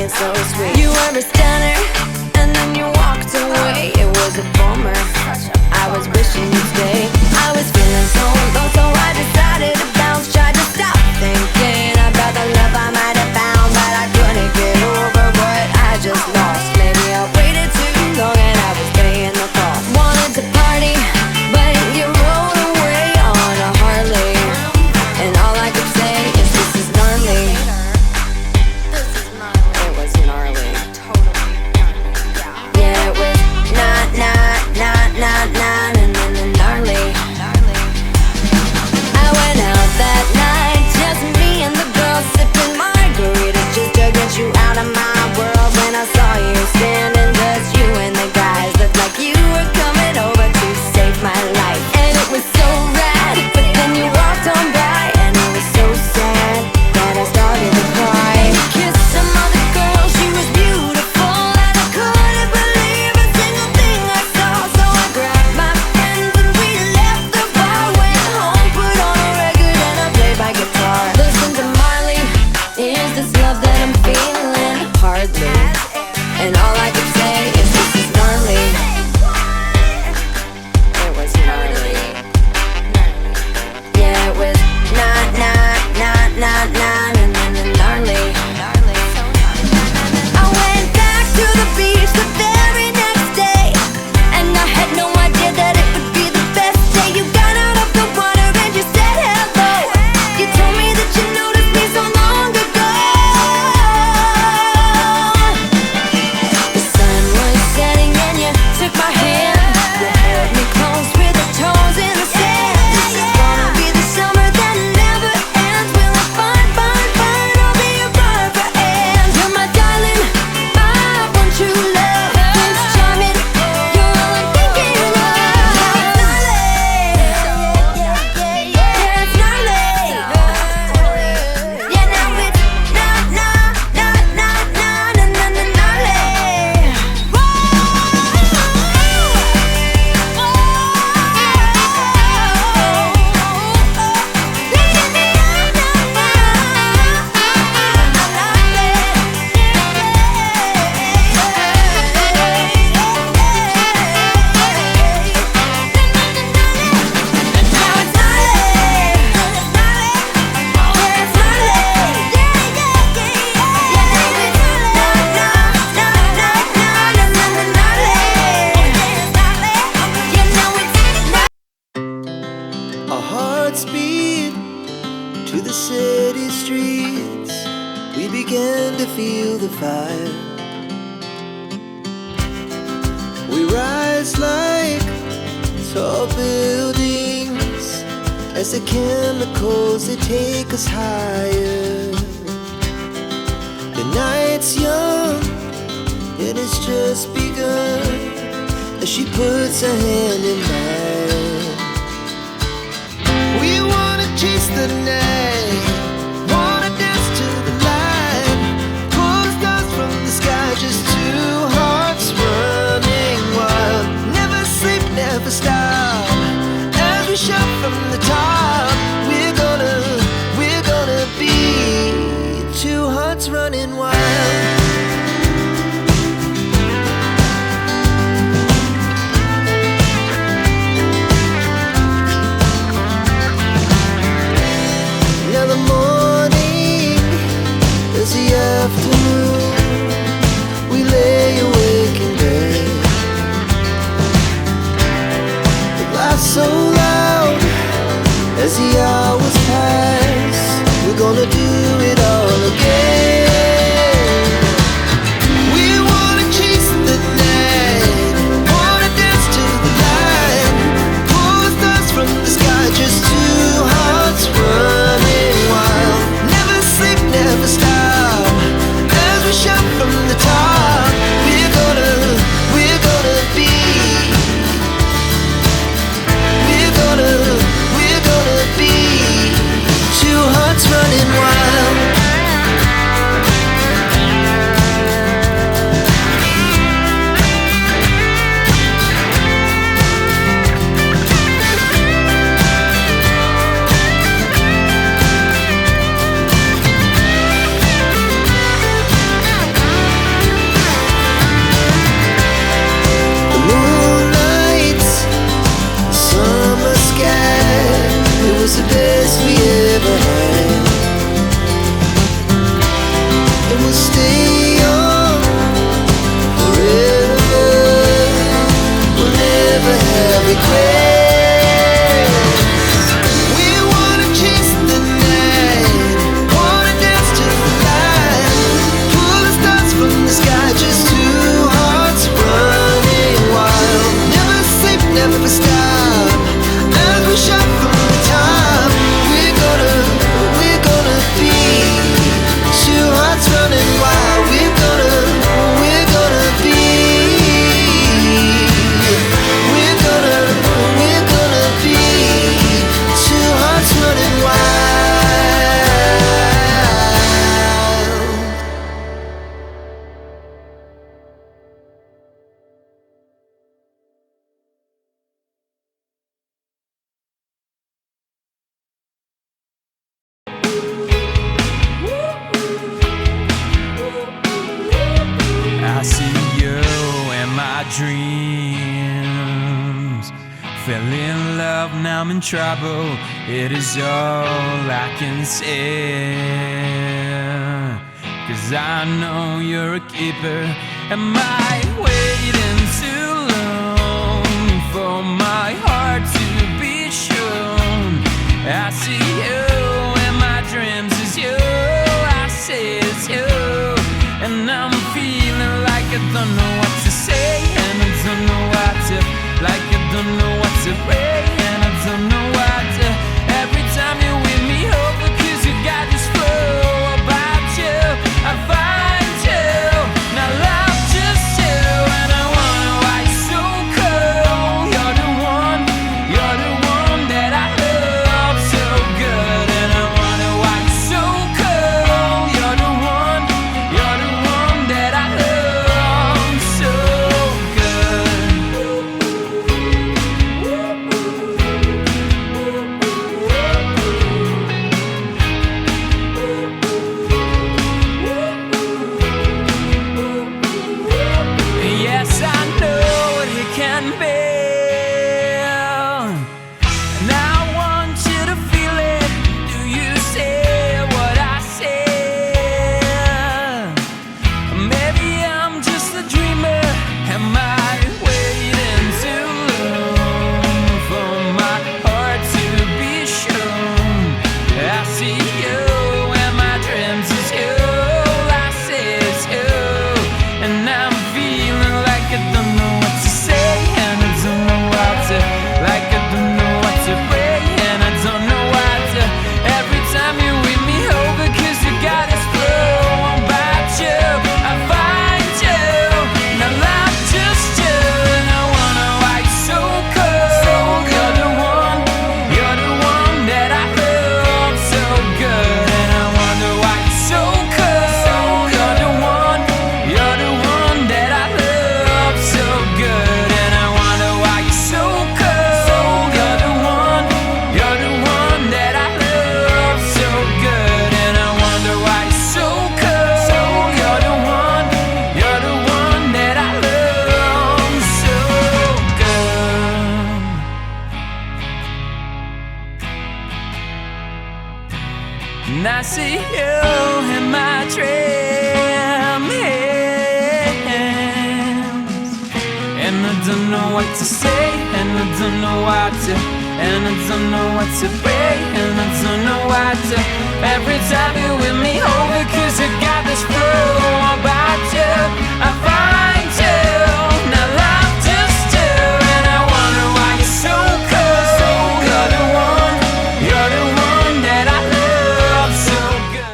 it so sweet. You were a stunner, and then you walked away. It was a bummer, I was wishing you'd stay. I was feeling so low, so I decided to bounce. Tried to stop thinking about the love I might have found, but I couldn't get over what I just lost. Maybe I waited too long and I was paying the cost. Wanted to party, but you rode away on a Harley, and all I could say is this is gnarly. It was gnarly. Yeah, it was not gnarly. I went out that night, just me and the girls sipping margaritas, just to get you out of my world. When I saw you standing, just you and the guys looked like you were coming over to save my life. And it was so rad, but then you walked on by, and it was so sad that I started to cry. You kissed some other girl, she was beautiful, and I couldn't believe a single thing I saw. So I grabbed my friends and we left the bar, went home, put on a record and I played my guitar. Listen to Marley, is this love that I'm feeling? Hardly. And all I could say is this is gnarly. It was gnarly. Yeah, it was gnarly. I went back to the beach the very next day, and I had no idea that it would be the best day. You got out of the water and you said hello. You told me that you noticed me so long ago. The sun was setting and you took my hand. You held me close with your toes in the sand. This is gonna be the summer that never ends. We'll have fun, I'll be your Barbara Ann. You're my darling, my one true love. Prince Charming, you're all I'm thinking of. Yeah, it's gnarly. Yeah, now it's Our hearts beat to the city streets. We began to feel the fire. We rise like tall buildings as the chemicals they take us higher. The night's young and it's just begun as she puts her hand in mine. We wanna chase the night, wanna dance to the light, pull stars from the sky, just two hearts running wild. Never sleep, never stop, as we shout from the top. We're gonna be two hearts running wild. Now the morning is the afternoon. We lay awake in bed. The laugh so loud as the hours pass. We're gonna do it all again. We wanna chase the night, wanna dance to the light, pull stars from the sky, just two hearts running wild. Never sleep, never stop, as we shout from the top. We're gonna be, we're gonna be fell in love, now I'm in trouble. It is all I can say. 'Cause I know you're a keeper. Am I waiting too long for my heart to be shown? I see you in my dreams, it's you. I say it's you, and I'm feeling like I don't know what to say, and I don't know what to, like I don't know what to pray, and I don't know what to. Every time you're with me, hope because you got this flow about you. I find you, now love just you, and I wonder why you're so cold. You're the one that I love so good, and I wonder why you're so cold. You're the one that I love so good. Yes, I know what it can be, and I want you to feel it. Do you say what I say? Maybe I'm just a dreamer. Am I waiting too long for my heart to be shown? I see you in my dreams, it's you. I say it's you, and I'm feeling like I don't know what to say, and I don't know what to, like I don't know what to pray, and I don't know what to. Every time you're with me, oh, because you got this flow about you. I find you, now love just you, and I wonder why you're so cold. You're the one that I love so good, and I wonder why you're so cold. You're the one that I love so good, and I wonder why you're so cold. You're the one that I love so good, and I wonder why you're so cold. You're the one that I love so good. And I see you in my dreams, and I don't know what to say, and I don't know what to, and I don't know what to pray, and I don't know what to. Every time you're with me, oh, because you got this flow about you. I find